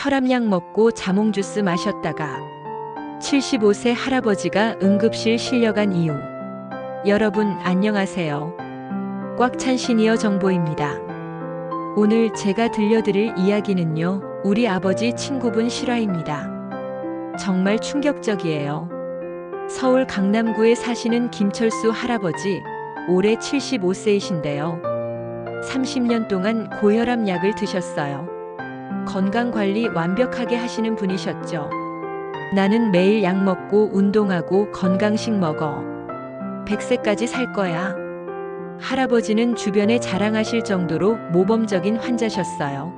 혈압약 먹고 자몽 주스 마셨다가 75세 할아버지가 응급실 실려간 이유. 여러분 안녕하세요. 꽉 찬 시니어 정보입니다. 오늘 제가 들려드릴 이야기는요, 우리 아버지 친구분 실화입니다. 정말 충격적이에요. 서울 강남구에 사시는 김철수 할아버지, 올해 75세이신데요. 30년 동안 고혈압 약을 드셨어요. 건강관리 완벽하게 하시는 분이셨죠. 나는 매일 약 먹고 운동하고 건강식 먹어. 100세까지 살 거야. 할아버지는 주변에 자랑하실 정도로 모범적인 환자셨어요.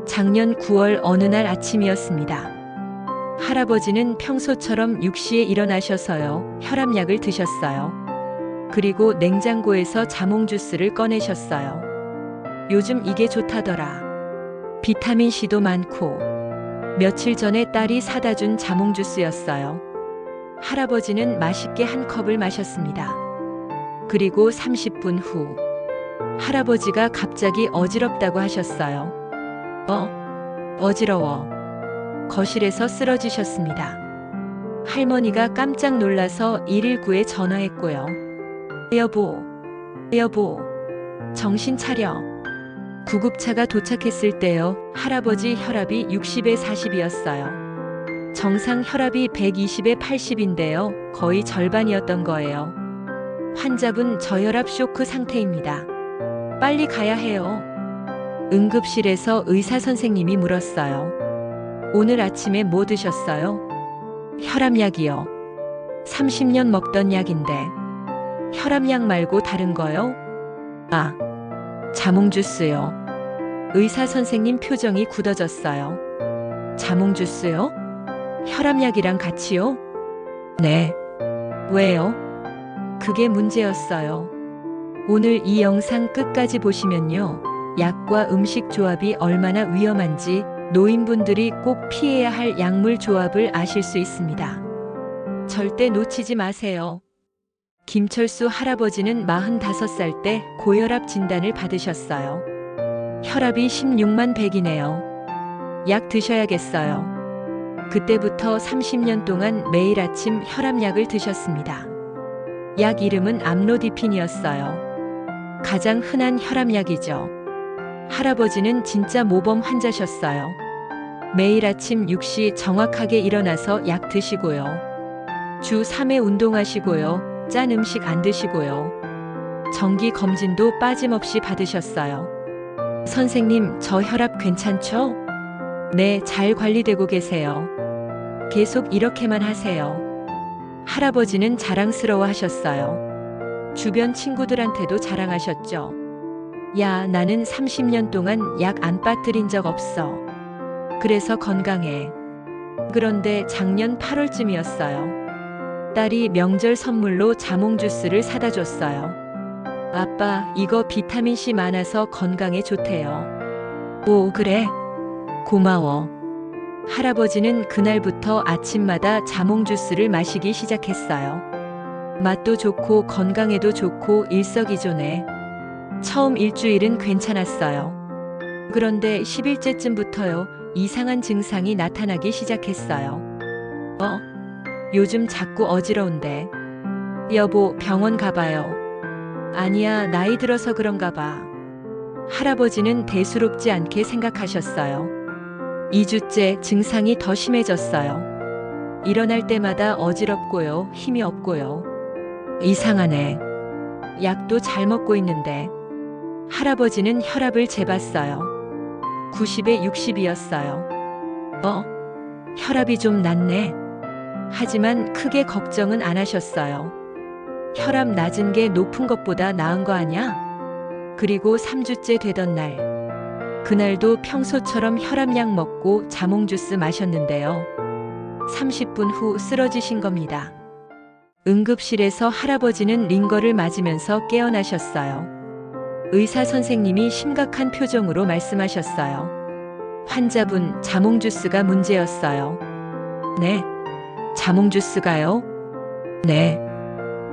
작년 9월 어느 날 아침이었습니다. 할아버지는 평소처럼 6시에 일어나셔서요, 혈압약을 드셨어요. 그리고 냉장고에서 자몽 주스를 꺼내셨어요. 요즘 이게 좋다더라. 비타민C도 많고. 며칠 전에 딸이 사다 준 자몽 주스였어요. 할아버지는 맛있게 한 컵을 마셨습니다. 그리고 30분 후, 할아버지가 갑자기 어지럽다고 하셨어요. 어지러워. 거실에서 쓰러지셨습니다. 할머니가 깜짝 놀라서 119에 전화했고요. 여보, 정신 차려. 구급차가 도착했을 때요, 할아버지 혈압이 60에 40이었어요. 정상 혈압이 120에 80인데요, 거의 절반이었던 거예요. 환자분 저혈압 쇼크 상태입니다. 빨리 가야 해요. 응급실에서 의사 선생님이 물었어요. 오늘 아침에 뭐 드셨어요? 혈압약이요. 30년 먹던 약인데. 혈압약 말고 다른 거요? 자몽 주스요. 의사 선생님 표정이 굳어졌어요. 자몽 주스요? 혈압약이랑 같이요? 네. 왜요? 그게 문제였어요. 오늘 이 영상 끝까지 보시면요, 약과 음식 조합이 얼마나 위험한지 노인분들이 꼭 피해야 할 약물 조합을 아실 수 있습니다. 절대 놓치지 마세요. 김철수 할아버지는 45살 때 고혈압 진단을 받으셨어요. 혈압이 16만 100이네요. 약 드셔야겠어요. 그때부터 30년 동안 매일 아침 혈압약을 드셨습니다. 약 이름은 암로디핀이었어요. 가장 흔한 혈압약이죠. 할아버지는 진짜 모범 환자셨어요. 매일 아침 6시 정확하게 일어나서 약 드시고요. 주 3회 운동하시고요. 짠 음식 안 드시고요. 정기 검진도 빠짐없이 받으셨어요. 선생님, 저 혈압 괜찮죠? 네, 잘 관리되고 계세요. 계속 이렇게만 하세요. 할아버지는 자랑스러워 하셨어요. 주변 친구들한테도 자랑하셨죠. 야, 나는 30년 동안 약 안 빠뜨린 적 없어. 그래서 건강해. 그런데 작년 8월쯤이었어요. 딸이 명절 선물로 자몽 주스를 사다 줬어요. 아빠, 이거 비타민C 많아서 건강에 좋대요. 오, 그래? 고마워. 할아버지는 그날부터 아침마다 자몽 주스를 마시기 시작했어요. 맛도 좋고 건강에도 좋고 일석이조네. 처음 일주일은 괜찮았어요. 그런데 10일째쯤부터요, 이상한 증상이 나타나기 시작했어요. 요즘 자꾸 어지러운데. 여보, 병원 가봐요. 아니야, 나이 들어서 그런가 봐. 할아버지는 대수롭지 않게 생각하셨어요. 2주째 증상이 더 심해졌어요. 일어날 때마다 어지럽고요, 힘이 없고요. 이상하네. 약도 잘 먹고 있는데. 할아버지는 혈압을 재봤어요. 90에 60이었어요. 혈압이 좀 낮네. 하지만 크게 걱정은 안 하셨어요. 혈압 낮은 게 높은 것보다 나은 거 아냐? 그리고 3주째 되던 날. 그날도 평소처럼 혈압약 먹고 자몽 주스 마셨는데요. 30분 후 쓰러지신 겁니다. 응급실에서 할아버지는 링거를 맞으면서 깨어나셨어요. 의사 선생님이 심각한 표정으로 말씀하셨어요. 환자분, 자몽 주스가 문제였어요. 네. 자몽 주스가요? 네.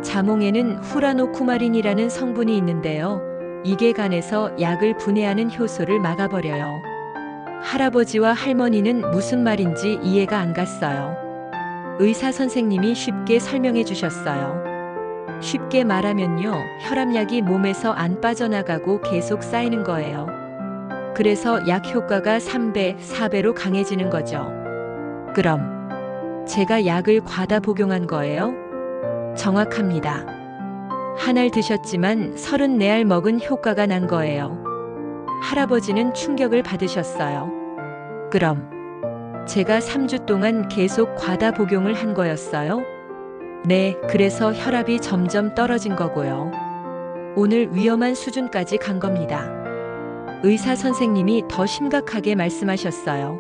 자몽에는 후라노쿠마린이라는 성분이 있는데요. 이게 간에서 약을 분해하는 효소를 막아버려요. 할아버지와 할머니는 무슨 말인지 이해가 안 갔어요. 의사 선생님이 쉽게 설명해 주셨어요. 쉽게 말하면요, 혈압약이 몸에서 안 빠져나가고 계속 쌓이는 거예요. 그래서 약 효과가 3배, 4배로 강해지는 거죠. 그럼 제가 약을 과다 복용한 거예요? 정확합니다. 한 알 드셨지만 34알 먹은 효과가 난 거예요. 할아버지는 충격을 받으셨어요. 그럼 제가 3주 동안 계속 과다 복용을 한 거였어요? 네, 그래서 혈압이 점점 떨어진 거고요. 오늘 위험한 수준까지 간 겁니다. 의사 선생님이 더 심각하게 말씀하셨어요.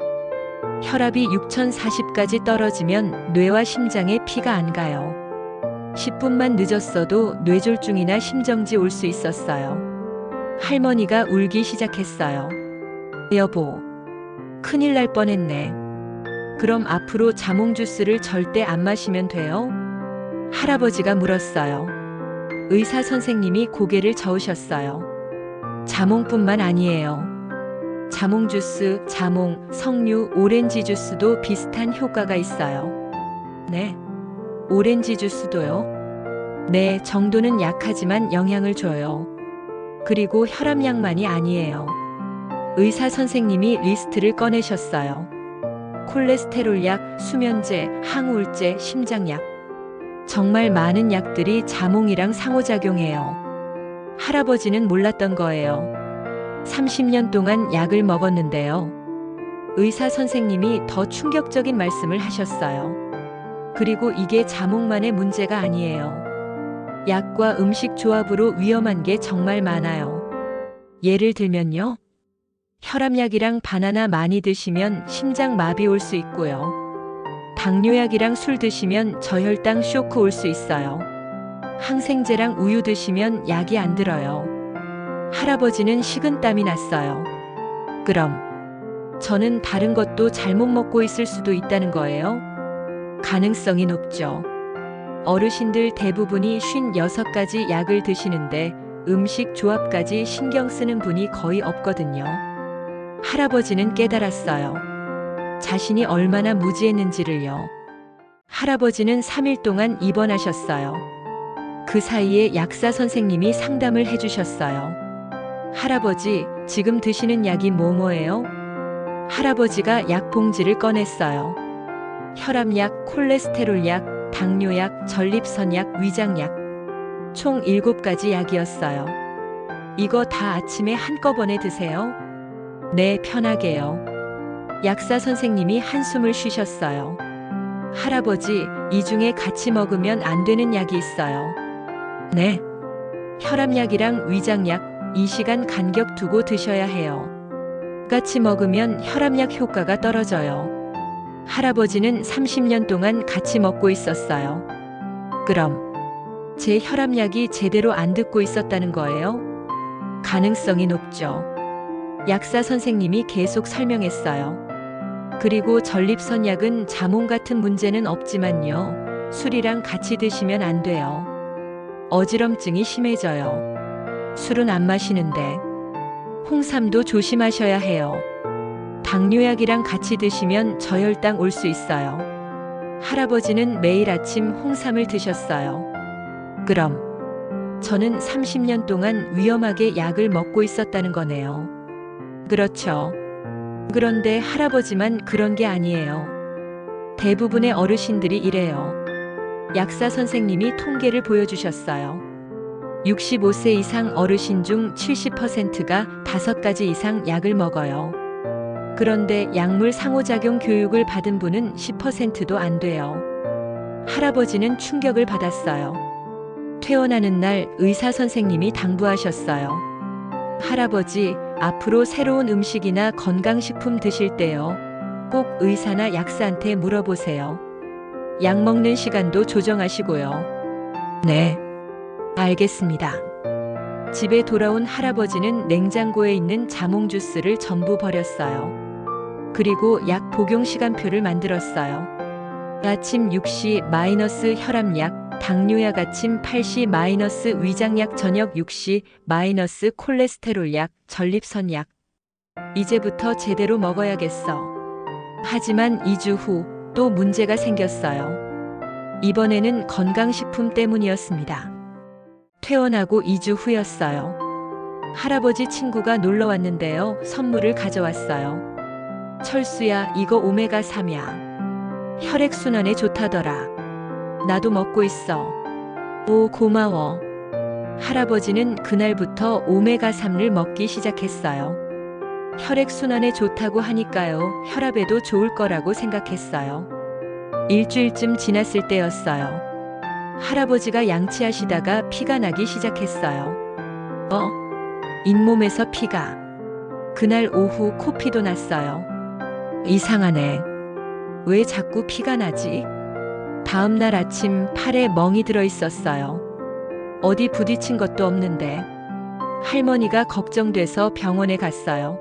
혈압이 6040까지 떨어지면 뇌와 심장에 피가 안 가요. 10분만 늦었어도 뇌졸중이나 심정지 올 수 있었어요. 할머니가 울기 시작했어요. 여보, 큰일 날 뻔했네. 그럼 앞으로 자몽 주스를 절대 안 마시면 돼요? 할아버지가 물었어요. 의사 선생님이 고개를 저으셨어요. 자몽뿐만 아니에요. 자몽 주스, 자몽, 석류, 오렌지 주스도 비슷한 효과가 있어요. 네. 오렌지 주스도요? 네, 정도는 약하지만 영향을 줘요. 그리고 혈압약만이 아니에요. 의사 선생님이 리스트를 꺼내셨어요. 콜레스테롤약, 수면제, 항우울제, 심장약. 정말 많은 약들이 자몽이랑 상호작용해요. 할아버지는 몰랐던 거예요. 30년 동안 약을 먹었는데요. 의사 선생님이 더 충격적인 말씀을 하셨어요. 그리고 이게 자몽만의 문제가 아니에요. 약과 음식 조합으로 위험한 게 정말 많아요. 예를 들면요. 혈압약이랑 바나나 많이 드시면 심장 마비 올 수 있고요. 당뇨약이랑 술 드시면 저혈당 쇼크 올 수 있어요. 항생제랑 우유 드시면 약이 안 들어요. 할아버지는 식은땀이 났어요. 그럼 저는 다른 것도 잘못 먹고 있을 수도 있다는 거예요? 가능성이 높죠. 어르신들 대부분이 56가지 약을 드시는데 음식 조합까지 신경 쓰는 분이 거의 없거든요. 할아버지는 깨달았어요. 자신이 얼마나 무지했는지를요. 할아버지는 3일 동안 입원하셨어요. 그 사이에 약사 선생님이 상담을 해주셨어요. 할아버지, 지금 드시는 약이 뭐뭐예요? 할아버지가 약 봉지를 꺼냈어요. 혈압약, 콜레스테롤약, 당뇨약, 전립선약, 위장약. 총 7가지 약이었어요. 이거 다 아침에 한꺼번에 드세요? 네, 편하게요. 약사 선생님이 한숨을 쉬셨어요. 할아버지, 이 중에 같이 먹으면 안 되는 약이 있어요. 네. 혈압약이랑 위장약, 2시간 간격 두고 드셔야 해요. 같이 먹으면 혈압약 효과가 떨어져요. 할아버지는 30년 동안 같이 먹고 있었어요. 그럼 제 혈압약이 제대로 안 듣고 있었다는 거예요? 가능성이 높죠. 약사 선생님이 계속 설명했어요. 그리고 전립선약은 자몽 같은 문제는 없지만요. 술이랑 같이 드시면 안 돼요. 어지럼증이 심해져요. 술은 안 마시는데. 홍삼도 조심하셔야 해요. 당뇨약이랑 같이 드시면 저혈당 올 수 있어요. 할아버지는 매일 아침 홍삼을 드셨어요. 그럼 저는 30년 동안 위험하게 약을 먹고 있었다는 거네요. 그렇죠. 그런데 할아버지만 그런 게 아니에요. 대부분의 어르신들이 이래요. 약사 선생님이 통계를 보여주셨어요. 65세 이상 어르신 중 70%가 5가지 이상 약을 먹어요. 그런데 약물 상호작용 교육을 받은 분은 10%도 안 돼요. 할아버지는 충격을 받았어요. 퇴원하는 날 의사 선생님이 당부하셨어요. 할아버지, 앞으로 새로운 음식이나 건강식품 드실 때요. 꼭 의사나 약사한테 물어보세요. 약 먹는 시간도 조정하시고요. 네, 알겠습니다. 집에 돌아온 할아버지는 냉장고에 있는 자몽 주스를 전부 버렸어요. 그리고 약 복용 시간표를 만들었어요. 아침 6시- 혈압약, 당뇨약 아침 8시- 위장약 저녁 6시- 콜레스테롤약, 전립선약. 이제부터 제대로 먹어야겠어. 하지만 2주 후 또 문제가 생겼어요. 이번에는 건강식품 때문이었습니다. 퇴원하고 2주 후였어요. 할아버지 친구가 놀러 왔는데요. 선물을 가져왔어요. 철수야, 이거 오메가3야. 혈액순환에 좋다더라. 나도 먹고 있어. 오, 고마워. 할아버지는 그날부터 오메가3를 먹기 시작했어요. 혈액순환에 좋다고 하니까요. 혈압에도 좋을 거라고 생각했어요. 일주일쯤 지났을 때였어요. 할아버지가 양치하시다가 피가 나기 시작했어요. 잇몸에서 피가. 그날 오후 코피도 났어요. 이상하네. 왜 자꾸 피가 나지? 다음 날 아침 팔에 멍이 들어 있었어요. 어디 부딪힌 것도 없는데. 할머니가 걱정돼서 병원에 갔어요.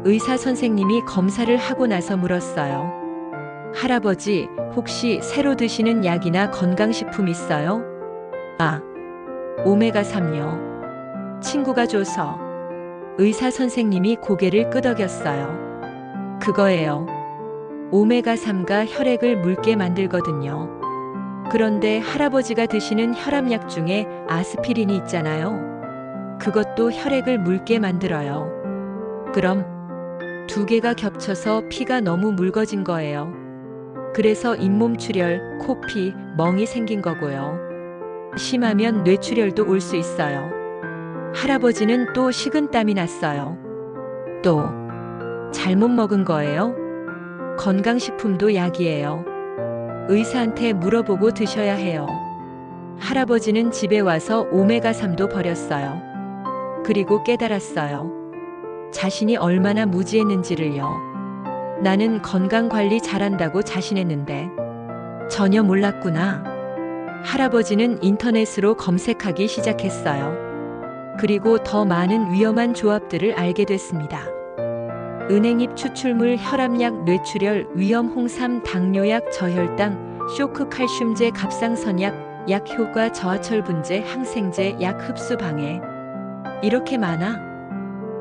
의사 선생님이 검사를 하고 나서 물었어요. 할아버지, 혹시 새로 드시는 약이나 건강식품 있어요? 오메가3요. 친구가 줘서. 의사 선생님이 고개를 끄덕였어요. 그거예요. 오메가3가 혈액을 묽게 만들거든요. 그런데 할아버지가 드시는 혈압약 중에 아스피린이 있잖아요. 그것도 혈액을 묽게 만들어요. 그럼 두 개가 겹쳐서 피가 너무 묽어진 거예요. 그래서 잇몸 출혈, 코피, 멍이 생긴 거고요. 심하면 뇌출혈도 올 수 있어요. 할아버지는 또 식은땀이 났어요. 또 잘못 먹은 거예요? 건강식품도 약이에요. 의사한테 물어보고 드셔야 해요. 할아버지는 집에 와서 오메가3도 버렸어요. 그리고 깨달았어요. 자신이 얼마나 무지했는지를요. 나는 건강관리 잘한다고 자신했는데 전혀 몰랐구나. 할아버지는 인터넷으로 검색하기 시작했어요. 그리고 더 많은 위험한 조합들을 알게 됐습니다. 은행잎 추출물, 혈압약, 뇌출혈, 위험 홍삼, 당뇨약, 저혈당, 쇼크 칼슘제, 갑상선약, 약 효과, 저하철분제, 항생제, 약 흡수 방해. 이렇게 많아?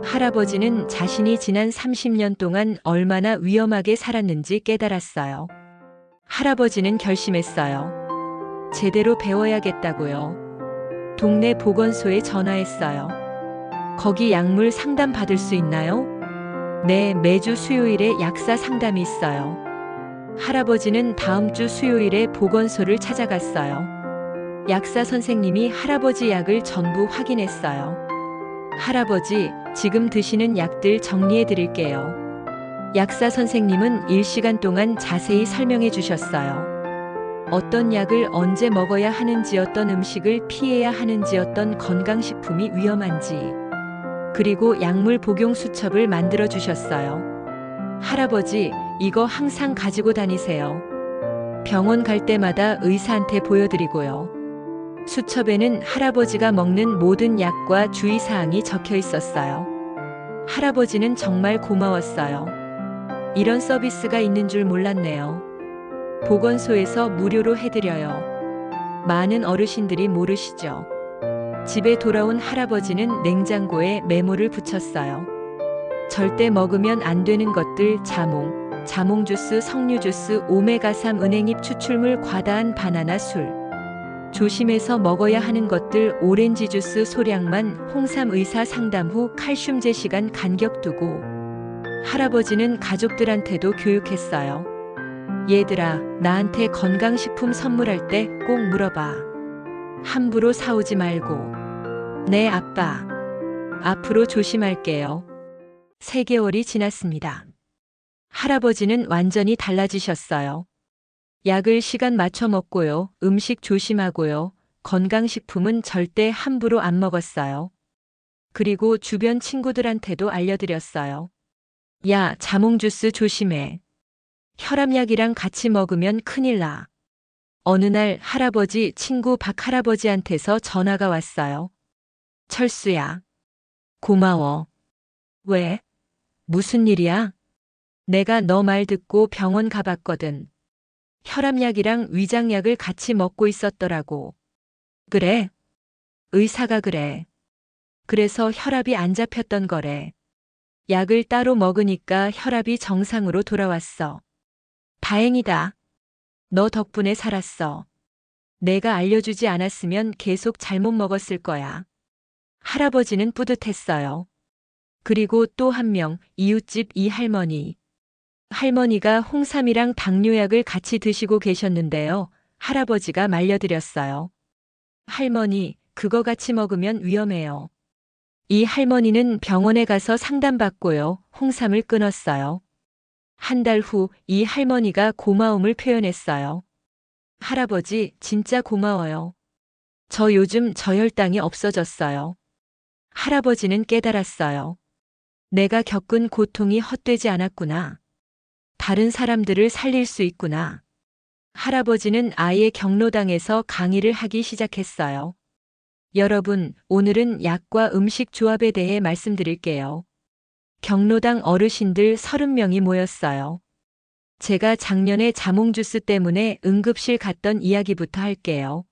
할아버지는 자신이 지난 30년 동안 얼마나 위험하게 살았는지 깨달았어요. 할아버지는 결심했어요. 제대로 배워야겠다고요. 동네 보건소에 전화했어요. 거기 약물 상담 받을 수 있나요? 네, 매주 수요일에 약사 상담이 있어요. 할아버지는 다음 주 수요일에 보건소를 찾아갔어요. 약사 선생님이 할아버지 약을 전부 확인했어요. 할아버지, 지금 드시는 약들 정리해 드릴게요. 약사 선생님은 1시간 동안 자세히 설명해 주셨어요. 어떤 약을 언제 먹어야 하는지, 어떤 음식을 피해야 하는지, 어떤 건강식품이 위험한지, 그리고 약물 복용 수첩을 만들어 주셨어요. 할아버지, 이거 항상 가지고 다니세요. 병원 갈 때마다 의사한테 보여드리고요. 수첩에는 할아버지가 먹는 모든 약과 주의사항이 적혀 있었어요. 할아버지는 정말 고마웠어요. 이런 서비스가 있는 줄 몰랐네요. 보건소에서 무료로 해드려요. 많은 어르신들이 모르시죠. 집에 돌아온 할아버지는 냉장고에 메모를 붙였어요. 절대 먹으면 안 되는 것들: 자몽 주스, 석류 주스, 오메가3, 은행잎 추출물, 과다한 바나나, 술. 조심해서 먹어야 하는 것들: 오렌지 주스 소량만, 홍삼. 의사 상담 후 칼슘제 시간 간격 두고. 할아버지는 가족들한테도 교육했어요. 얘들아, 나한테 건강식품 선물할 때 꼭 물어봐. 함부로 사오지 말고. 네, 아빠. 앞으로 조심할게요. 3개월이 지났습니다. 할아버지는 완전히 달라지셨어요. 약을 시간 맞춰 먹고요. 음식 조심하고요. 건강식품은 절대 함부로 안 먹었어요. 그리고 주변 친구들한테도 알려드렸어요. 야, 자몽 주스 조심해. 혈압약이랑 같이 먹으면 큰일 나. 어느 날 할아버지 친구 박할아버지한테서 전화가 왔어요. 철수야. 고마워. 왜? 무슨 일이야? 내가 너 말 듣고 병원 가봤거든. 혈압약이랑 위장약을 같이 먹고 있었더라고. 그래? 의사가 그래. 그래서 혈압이 안 잡혔던 거래. 약을 따로 먹으니까 혈압이 정상으로 돌아왔어. 다행이다. 너 덕분에 살았어. 내가 알려주지 않았으면 계속 잘못 먹었을 거야. 할아버지는 뿌듯했어요. 그리고 또 한 명, 이웃집 이 할머니. 할머니가 홍삼이랑 당뇨약을 같이 드시고 계셨는데요. 할아버지가 말려드렸어요. 할머니, 그거 같이 먹으면 위험해요. 이 할머니는 병원에 가서 상담받고요. 홍삼을 끊었어요. 한 달 후 이 할머니가 고마움을 표현했어요. 할아버지, 진짜 고마워요. 저 요즘 저혈당이 없어졌어요. 할아버지는 깨달았어요. 내가 겪은 고통이 헛되지 않았구나. 다른 사람들을 살릴 수 있구나. 할아버지는 아예 경로당에서 강의를 하기 시작했어요. 여러분, 오늘은 약과 음식 조합에 대해 말씀드릴게요. 경로당 어르신들 30명이 모였어요. 제가 작년에 자몽주스 때문에 응급실 갔던 이야기부터 할게요.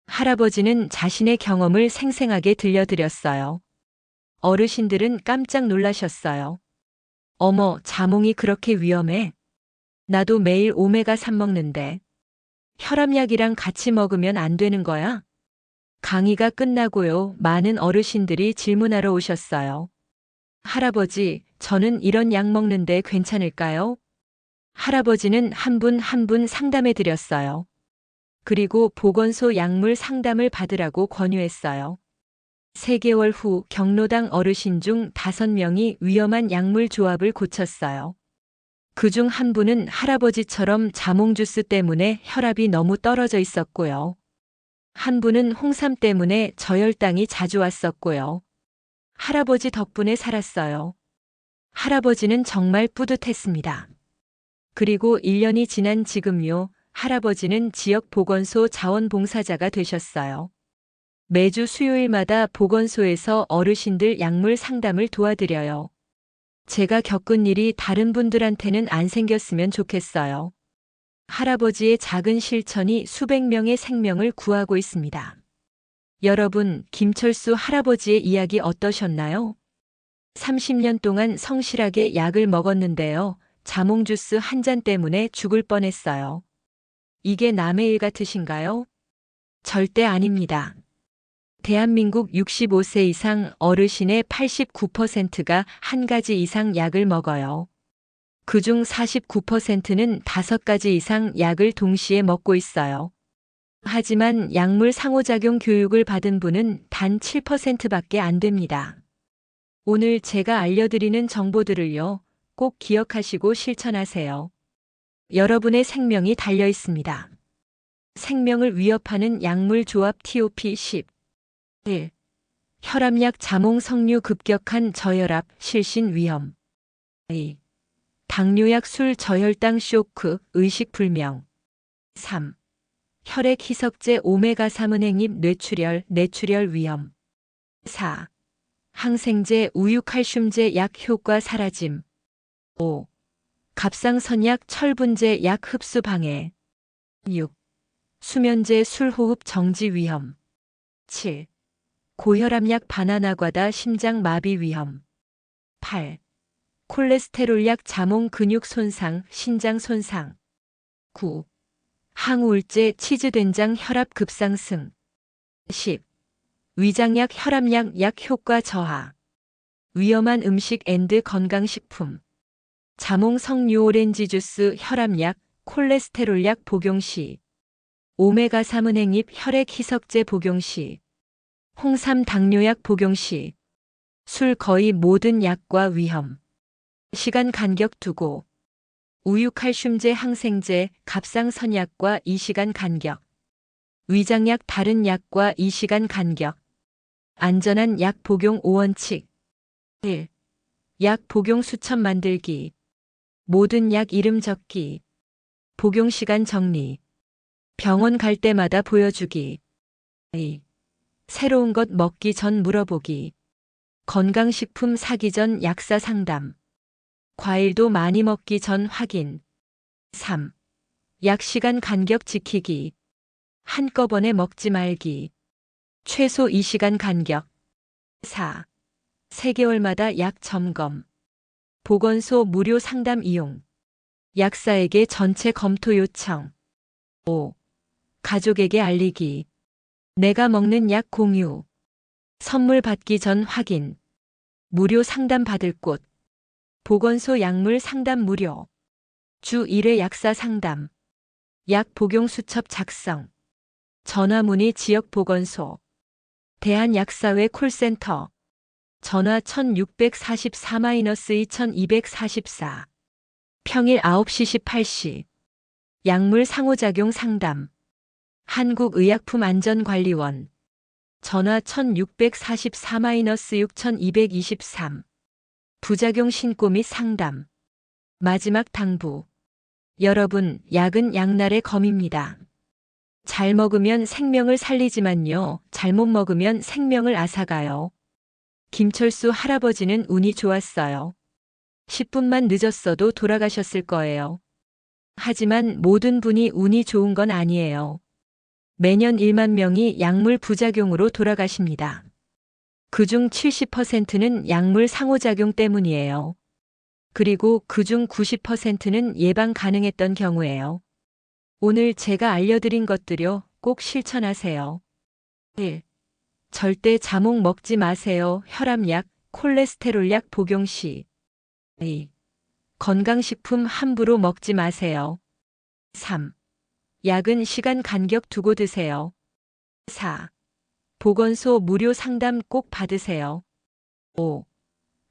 할아버지는 자신의 경험을 생생하게 들려드렸어요. 어르신들은 깜짝 놀라셨어요. 어머, 자몽이 그렇게 위험해? 나도 매일 오메가3 먹는데. 혈압약이랑 같이 먹으면 안 되는 거야? 강의가 끝나고요. 많은 어르신들이 질문하러 오셨어요. 할아버지, 저는 이런 약 먹는데 괜찮을까요? 할아버지는 한 분 한 분 상담해 드렸어요. 그리고 보건소 약물 상담을 받으라고 권유했어요. 3개월 후 경로당 어르신 중 5명이 위험한 약물 조합을 고쳤어요. 그중 한 분은 할아버지처럼 자몽주스 때문에 혈압이 너무 떨어져 있었고요. 한 분은 홍삼 때문에 저혈당이 자주 왔었고요. 할아버지 덕분에 살았어요. 할아버지는 정말 뿌듯했습니다. 그리고 1년이 지난 지금요, 할아버지는 지역 보건소 자원봉사자가 되셨어요. 매주 수요일마다 보건소에서 어르신들 약물 상담을 도와드려요. 제가 겪은 일이 다른 분들한테는 안 생겼으면 좋겠어요. 할아버지의 작은 실천이 수백 명의 생명을 구하고 있습니다. 여러분, 김철수 할아버지의 이야기 어떠셨나요? 30년 동안 성실하게 약을 먹었는데요. 자몽주스 한 잔 때문에 죽을 뻔했어요. 이게 남의 일 같으신가요? 절대 아닙니다. 대한민국 65세 이상 어르신의 89%가 한 가지 이상 약을 먹어요. 그중 49%는 5가지 이상 약을 동시에 먹고 있어요. 하지만 약물 상호작용 교육을 받은 분은 단 7%밖에 안 됩니다. 오늘 제가 알려드리는 정보들을요, 꼭 기억하시고 실천하세요. 여러분의 생명이 달려 있습니다. 생명을 위협하는 약물 조합 TOP10. 1. 혈압약 자몽 석류 급격한 저혈압 실신 위험. 2. 당뇨약 술 저혈당 쇼크 의식 불명. 3. 혈액 희석제 오메가3 은행잎 뇌출혈 위험. 4. 항생제 우유칼슘제 약 효과 사라짐. 5. 갑상선약 철분제 약 흡수 방해. 6. 수면제 술 호흡 정지 위험. 7. 고혈압약 바나나과다 심장 마비 위험. 8. 콜레스테롤약 자몽 근육 손상 신장 손상. 9. 항우울제 치즈된장 혈압 급상승. 10. 위장약 혈압약 약 효과 저하. 위험한 음식 앤드 건강식품. 자몽 석류 오렌지 주스 혈압약 콜레스테롤약 복용 시. 오메가3 은행잎 혈액 희석제 복용 시. 홍삼 당뇨약 복용 시. 술 거의 모든 약과 위험. 시간 간격 두고. 우유 칼슘제 항생제 갑상선약과 2시간 간격. 위장약 다른 약과 2시간 간격. 안전한 약 복용 5원칙. 1. 약 복용 수첩 만들기. 모든 약 이름 적기. 복용 시간 정리. 병원 갈 때마다 보여주기. 2. 새로운 것 먹기 전 물어보기. 건강식품 사기 전 약사 상담. 과일도 많이 먹기 전 확인. 3. 약 시간 간격 지키기. 한꺼번에 먹지 말기. 최소 2시간 간격. 4. 3개월마다 약 점검. 보건소 무료 상담 이용. 약사에게 전체 검토 요청. 5. 가족에게 알리기. 내가 먹는 약 공유. 선물 받기 전 확인. 무료 상담 받을 곳. 보건소 약물 상담 무료. 주 1회 약사 상담. 약 복용 수첩 작성. 전화 문의 지역 보건소. 대한약사회 콜센터. 전화 1644-2244. 평일 9시 18시. 약물 상호작용 상담. 한국의약품안전관리원. 전화 1644-6223. 부작용 신고 및 상담. 마지막 당부. 여러분, 약은 약날의 검입니다. 잘 먹으면 생명을 살리지만요, 잘못 먹으면 생명을 앗아가요. 김철수 할아버지는 운이 좋았어요. 10분만 늦었어도 돌아가셨을 거예요. 하지만 모든 분이 운이 좋은 건 아니에요. 매년 1만 명이 약물 부작용으로 돌아가십니다. 그중 70%는 약물 상호작용 때문이에요. 그리고 그중 90%는 예방 가능했던 경우예요. 오늘 제가 알려드린 것들요, 꼭 실천하세요. 1. 절대 자몽 먹지 마세요. 혈압약, 콜레스테롤약 복용 시. 2. 건강식품 함부로 먹지 마세요. 3. 약은 시간 간격 두고 드세요. 4. 보건소 무료 상담 꼭 받으세요. 5.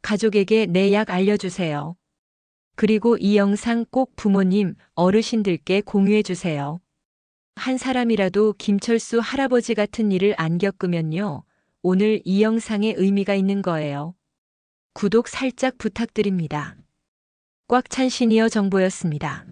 가족에게 내 약 알려주세요. 그리고 이 영상 꼭 부모님, 어르신들께 공유해주세요. 한 사람이라도 김철수 할아버지 같은 일을 안 겪으면요, 오늘 이 영상에 의미가 있는 거예요. 구독 살짝 부탁드립니다. 꽉찬 시니어 정보였습니다.